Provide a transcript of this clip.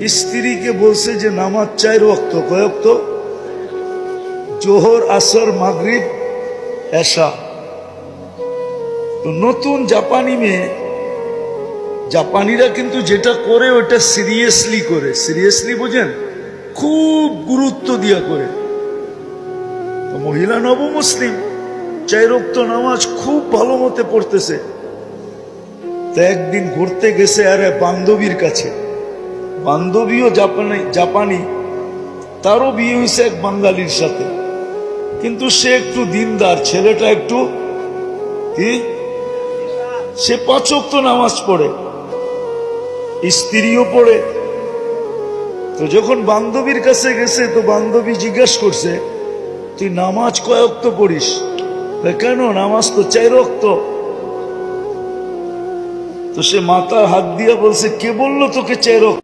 স্ত্রীকে বলছে যে নামাজ 4 ওয়াক্ত। কয় ওয়াক্ত? জোহর, আসর, মাগরিব, এশা। তো নতুন জাপানি মেয়ে, জাপানিরা কিন্তু যেটা করে ওটা সিরিয়াসলি করে। সিরিয়াসলি বোঝেন? খুব গুরুত্ব দিয়া করে। তো মহিলা নবমুসলিম 4 ওয়াক্ত নামাজ খুব ভালো মতে পড়তেছে। তো একদিন ঘুরতে গেছে আরে বান্ধবীর কাছে। বান্ধবীও জাপানি, তারও বিয়ে হয়েছে এক বাঙালির সাথে, কিন্তু সে একটু দিনদার, ছেলেটা একটু কি, সে 5 ওয়াক্ত নামাজ পড়ে, স্ত্রীও পড়ে। তো যখন বান্ধবীর কাছে গেছে তো বান্ধবী জিজ্ঞাসা করছে, তুই নামাজ কয় ওয়াক্ত পড়িস? কেন, নামাজ তো 4 ওয়াক্ত। তো সে মাথায় হাত দিয়ে বলছে, কে বললো তোকে 4 ওয়াক্ত?